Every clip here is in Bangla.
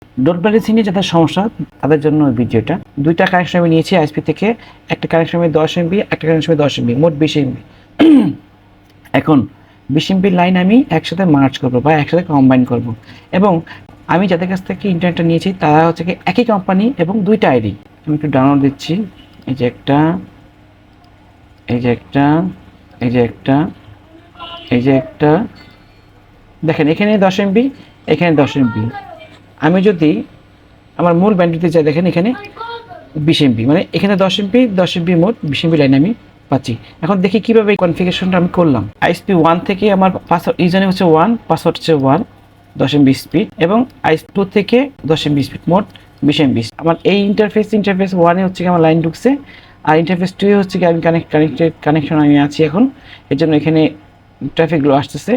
লোড ব্যালেন্সিং নিয়ে যাদের সমস্যা তাদের জন্য ওই ভিডিওটা। 2টা কানেকশন আমি নিয়েছি আইএসপি থেকে, একটা কানেকশন আমি 10 MB, একটা কানেকশন আমি 10 MB, মোট 20 MB। এখন 20 MB লাইন আমি একসাথে মার্চ করবো বা একসাথে কম্বাইন করব। এবং আমি যাদের কাছ থেকে ইন্টারনেটটা নিয়েছি তারা হচ্ছে কি একই কোম্পানি এবং 2টা আইডি। আমি একটু ডাউনলোড দিচ্ছি। এই যে একটা, এই যে একটা, এই যে একটা, এই যে একটা, দেখেন এখানে 10 MB, এখানে 10 MB। আমি যদি আমার মূল ব্যান্ডউইথে যাই, দেখেন এখানে 20 MB, মানে এখানে 10 MB, 10 MB মোট 20 MB লাইন আমি পাচ্ছি। এখন দেখি কিভাবে এই কনফিগারেশনটা আমি করলাম। আইএসপি 1 থেকে আমার পাসওয়ার্ড ইউজারনেম হচ্ছে 1, পাসওয়ার্ড হচ্ছে 1, 10 MB স্পিড, এবং আইএসপি 2 থেকে 10 MB স্পিড, মোট 20 MB। আমার এই ইন্টারফেস 1 এ হচ্ছে কি আমার লাইন ঢুকছে, আর ইন্টারফেস 2 এ হচ্ছে কি আমি কানেকশন আমি আছি এখন। এর জন্য এখানে ট্রাফিকগুলো আসতেছে।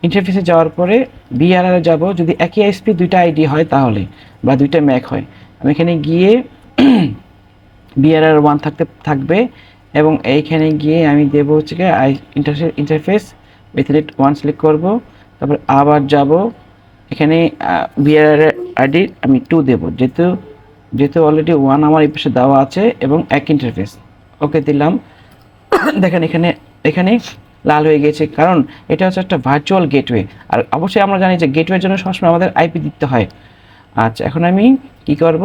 ইন্টারফেসে যাওয়ার পরে বিআরআর যাব, যদি একই আইএসপি 2টা আইডি হয় তাহলে, বা 2টা ম্যাক হয়, আমি এখানে গিয়ে বিআরআর 1 থাকবে, এবং এইখানে গিয়ে আমি দেব হচ্ছে কি ইন্টারফেস ইথারনেট 1 সিলেক্ট করব। তারপর আবার যাব, এখানে বিআরআর আইডি আমি 2 দেব, যেহেতু অলরেডি 1 আমার এই পাশে দেওয়া আছে এবং এক ইন্টারফেস। ওকে দিলাম। দেখেন এখানে লাল হয়ে গেছে, কারণ এটা হচ্ছে একটা ভার্চুয়াল গেটওয়ে। আর অবশ্যই আমরা জানি যে গেটওয়ের জন্য সবসময় আমাদের আইপি দিতে হয়। আচ্ছা, এখন আমি কি করব,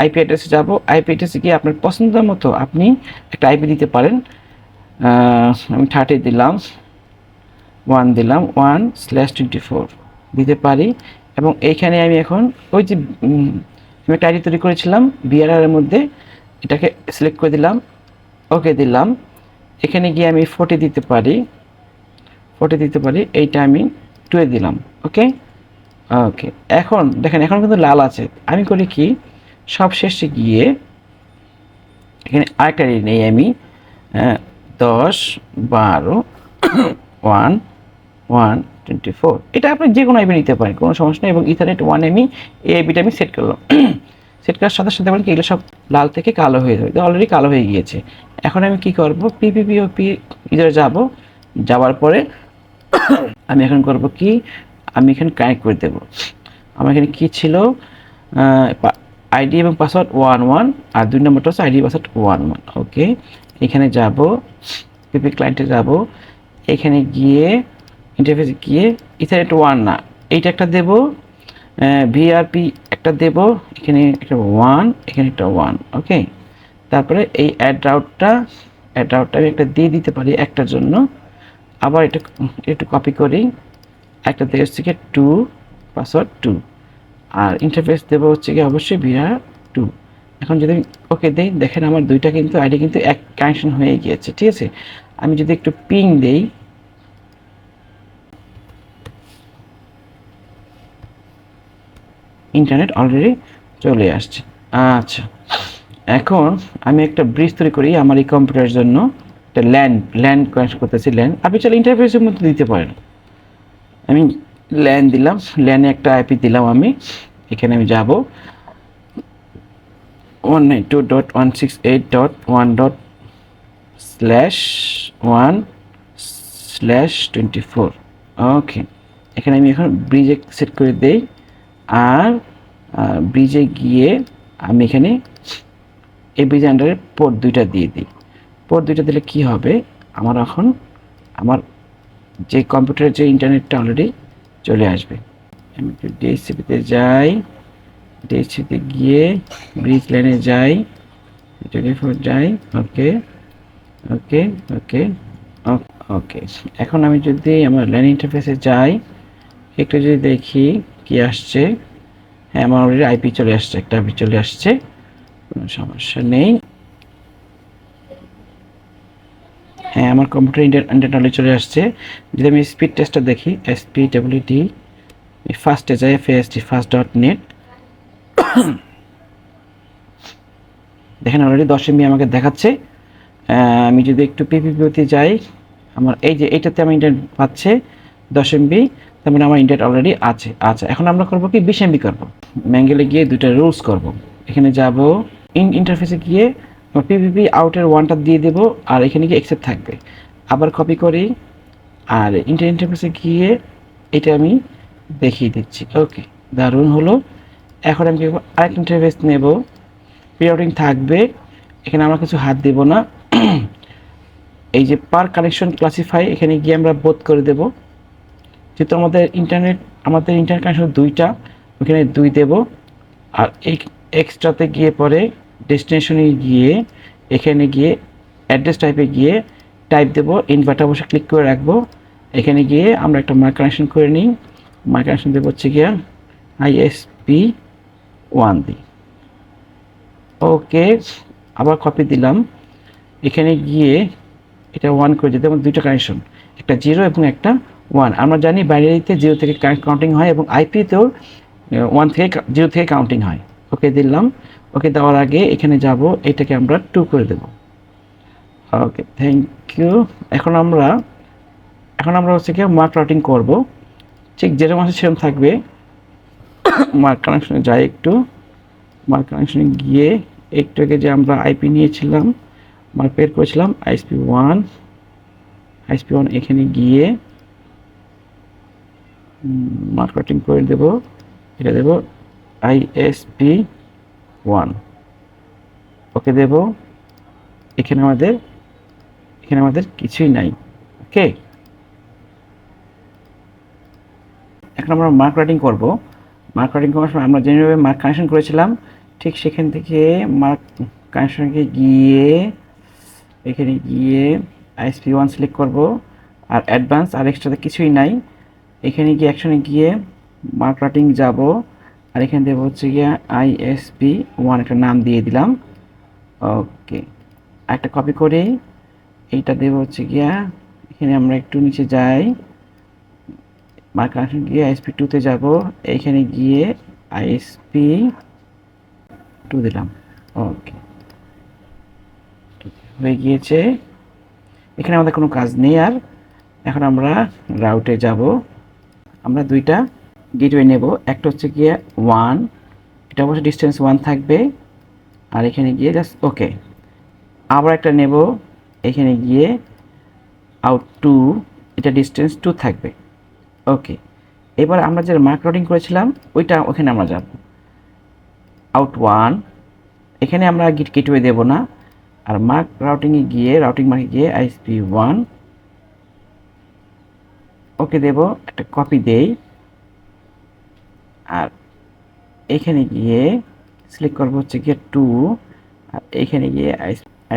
আইপি অ্যাড্রেসে যাব। আইপি অ্যাড্রেসে গিয়ে আপনার পছন্দ মতো আপনি একটা আইপি দিতে পারেন। আমি 30 দিলাম, 1 দিলাম, 1/24 দিতে পারি। এবং এইখানে আমি এখন ওই যে আমি একটা আইডি তৈরি করেছিলাম বিআরআর এর মধ্যে, এটাকে সিলেক্ট করে দিলাম, ওকে দিলাম। এখানে গিয়ে আমি 40 দিতে পারি, এইটা আমি 2 এ দিলাম, ওকে। ওকে, এখন দেখেন এখন কিন্তু লাল আছে। আমি করি কি, সব শেষে গিয়ে এখানে আরেকটা আইডি নেই আমি, 10, 12, 1/24। এটা আপনি যে কোনো আইপি নিতে পারেন, কোনো সমস্যা নেই। এবং ইথারনেট 1 আমি এই আইপিটা আমি সেট করলাম। সেট করার সাথে সাথে বলেন কি এগুলো সব লাল থেকে কালো হয়ে যাবে, অলরেডি কালো হয়ে গিয়েছে। এখন আমি কি করব, পিপিপিওপি ইদারে যাব, যাওয়ার পরে আমি এখন করব কি, আমি এখানে কানেক্ট করে দেব। আমার এখানে কি ছিল, আইডি এবং পাসওয়ার্ড 11, আর 2 নম্বরটা হচ্ছে আইডি পাসওয়ার্ড 11। ওকে, এখানে যাব, পিপি ক্লায়েন্টে যাব, এখানে গিয়ে ইন্টারফেসে গিয়ে ইথারনেট 1 না, এইটা একটা দেব, ভিআরপি একটা দেব, এখানে একটা 1, এখানে একটা 1। ওকে, তারপরে এই অ্যাড রাউটটা আমি একটা দিয়ে দিতে পারি একটার জন্য। আবার এটা একটু কপি করি, একটা থেকে হচ্ছে কি 2, পাসওয়ার্ড 2, আর ইন্টারফেস দেবো হচ্ছে কি অবশ্যই ভিআর 2। এখন যদি আমি ওকে দেই, দেখেন আমার 2টা কিন্তু আইডি কিন্তু এক কানেকশন হয়ে গিয়েছে, ঠিক আছে। আমি যদি একটু পিং দেই, ইন্টারনেট অলরেডি চলে আসছে। আচ্ছা, এখন আমি একটা ব্রিজ তৈরি করি আমার এই কম্পিউটারের জন্য। একটা ল্যান্ড কানেক্ট করতেছি, ল্যান্ড আপনি চাইলে ইন্টারফেসের মধ্যে দিতে পারেন। আমি ল্যান দিলাম, ল্যানে একটা আইপি দিলাম আমি। এখানে আমি যাব 192.168.1.1/24। ওকে, এখানে আমি এখন ব্রিজে সেট করে দেই। আর ব্রিজে গিয়ে আমি এখানে এই ব্রিজ আন্ডারে পোর্ট 2টা দিয়ে দিই। পোর্ট 2টা দিলে কি হবে, আমার এখন আমার যে কম্পিউটারের যে ইন্টারনেটটা অলরেডি চলে আসবে। আমি একটু ডিএসসিপিতে যাই, ডিএসসিপিতে গিয়ে ব্রিজ লাইনে যাই, 24 যাই। ওকে ওকে ওকে ওকে, এখন আমি যদি আমার লাইন ইন্টারফেসে যাই, একটু যদি দেখি কি আসছে, হ্যাঁ আমার অলরেডি আইপি চলে আসছে, একটা আইপি চলে আসছে, কোনো সমস্যা নেই। হ্যাঁ আমার কম্পিউটার ইন্টারনেট অলরেডি চলে আসছে। যদি আমি স্পিড টেস্টটা দেখি, SPWD ফার্স্টে যাই, fast.net, দেখেন অলরেডি 10 MB আমাকে দেখাচ্ছে। আমি যদি একটু পিপিপিতে যাই, আমার এই যে এইটাতে আমি ইন্টারনেট পাচ্ছে 10 MB, তার মানে আমার ইন্টারনেট অলরেডি আছে। আচ্ছা, এখন আমরা করব কি 20 MB করব। ম্যাঙ্গেলে গিয়ে 2টা রুলস করব। এখানে যাব, ইন্টারফেসে গিয়ে পিপিপি আউটের 1টা দিয়ে দেব, আর এখানে গিয়ে অ্যাকসেপ্ট থাকবে। আবার কপি করি, আর ইন্টারফেসে গিয়ে এটা আমি দেখিয়ে দিচ্ছি। ওকে, দারুণ হলো। এখন আমি আরেকটা ইন্টারফেস নেব, প্রিরাউটিং থাকবে, এখানে আমরা কিছু হাত দেব না। এই যে পার কানেকশন ক্লাসিফাই, এখানে গিয়ে আমরা বোধ করে দেব, যেহেতু আমাদের ইন্টারনেট কানেকশন 2টা, ওখানে 2 দেব। আর এই এক্সট্রাতে গিয়ে পরে ডেস্টিনেশনে গিয়ে এখানে গিয়ে অ্যাড্রেস টাইপে গিয়ে টাইপ দেব, ইনভার্টার বসে ক্লিক করে রাখবো। এখানে গিয়ে আমরা একটা মার্ক কানেকশন করে নিই, মার্ক কানেকশন দেবো হচ্ছে গিয়ে ISP1 দিই। ওকে, আবার কপি দিলাম, এখানে গিয়ে এটা 1 করে দিতে, এবং 2টা কানেকশন, একটা 0 এবং একটা 1। আমরা জানি বাইনারিতে 0 থেকে কাউন্টিং হয় এবং আইপিতেও 1 থেকে 0 থেকে কাউন্টিং হয়। ওকে দিলাম, ওকে দেওয়ার আগে এখানে যাব, এটাকে আমরা 2 করে দেব। ওকে, থ্যাংক ইউ। এখন আমরা হচ্ছে কি মার্ক রাউটিং করব, ঠিক যেরকম আছে সেরকম থাকবে। মার্ক কানেকশনে যাই, একটু মার্ক কানেকশনে গিয়ে একটু আগে যে আমরা আইপি নিয়েছিলাম, মার্ক বের করেছিলাম ISP1 এখানে গিয়ে মার্ক রাউটিং করে দেব, এটা দেব ISP1। ওকে দেব, এখানে আমাদের কিছুই নাই। ওকে, এখন আমরা মার্ক রাউটিং করব। মার্ক রাউটিং করার সময় আমরা যেভাবে মার্ক কানেকশন করেছিলাম, ঠিক সেখান থেকে মার্ক কানেকশনকে গিয়ে এখানে গিয়ে ISP1 সিলেক্ট করব। আর অ্যাডভান্স আর এক্সট্রাতে কিছুই নাই। এখানে গিয়ে অ্যাকশনে গিয়ে মার্ক রাউটিং যাব, আর এখানে দেবো হচ্ছে গিয়ে ISP1 একটা নাম দিয়ে দিলাম। ওকে, একটা কপি করে এইটা দেবো হচ্ছে গিয়া, এখানে আমরা একটু নিচে যাই, মার্ক কানেকশন গিয়ে ISP2 তে যাব, এইখানে গিয়ে ISP2 দিলাম। ওকে, হয়ে গিয়েছে। এখানে আমাদের কোনো কাজ নেই আর। এখন আমরা রাউটে যাব, আমরা 2টা গেটওয়ে নেব, একটা হচ্ছে গিয়ে 1, এটা অবশ্যই ডিস্টেন্স 1 থাকবে, আর এখানে গিয়ে জাস্ট ওকে। আবার একটা নেব, এখানে গিয়ে আউট 2, এটা ডিস্টেন্স 2 থাকবে। ওকে, এবার আমরা যে মার্ক রাউটিং করেছিলাম ওখানে আমরা যাব, আউট 1, এখানে আমরা গেটওয়ে দেব না। আর মার্ক রাউটিংয়ে গিয়ে রাউটিং মার্কে গিয়ে ISP1 ওকে দেব, একটা কপি দেই, আর এখানে গিয়ে সিলেক্ট করবো হচ্ছে গিয়ে 2, আর এখানে গিয়ে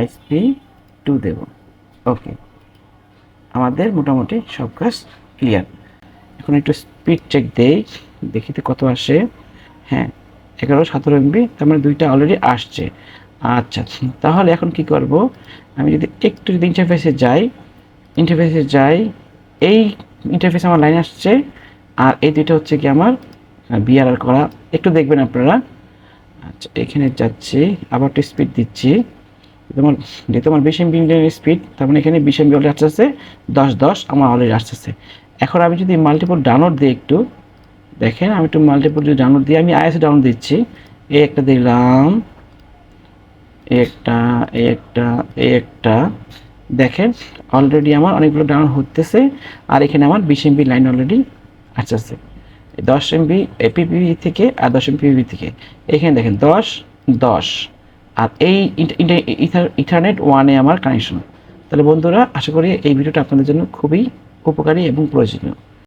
ISP2 দেব। ওকে, আমাদের মোটামুটি সব কাজ ক্লিয়ার। এখন একটু স্পিড চেক দেই, দেখিতে কত আসে। হ্যাঁ, 11-17 MB, তার মানে 2টা অলরেডি আসছে। আচ্ছা, তাহলে এখন কি করব, আমি যদি একটু ইন্টারফেসে যাই, এই ইন্টারফেসে আমার লাইন আসছে, আর এই 2টা হচ্ছে কি আমার বিআরআর করা, একটু দেখবেন আপনারা। আচ্ছা, এখানে যাচ্ছি, আবার একটু স্পিড দিচ্ছি, যেহেতু আমার 20 MB স্পিড, তার মানে এখানে 20 MB অলরেডি আসতেছে, 10 আমার অলরেডি আসতেছে। এখন আমি যদি মাল্টিপল ডাউনলোড দিই, একটু দেখেন, আমি একটু মাল্টিপল যদি ডাউনলোড দিই, আমি ISO ডাউনলোড দিচ্ছি, এই একটা দিলাম, এই একটা দেখেন অলরেডি আমার অনেকগুলো ডাউনলোড হতেছে, আর এখানে আমার 20 MB লাইন অলরেডি আসতেছে, 10 MB PPV থেকে আর 10 MB PPV থেকে। এখানে দেখেন 10, আর এই ইথারনেট 1-এ আমার কানেকশন। তাহলে বন্ধুরা, আশা করি এই ভিডিওটা আপনাদের জন্য খুবই উপকারী এবং প্রয়োজনীয়।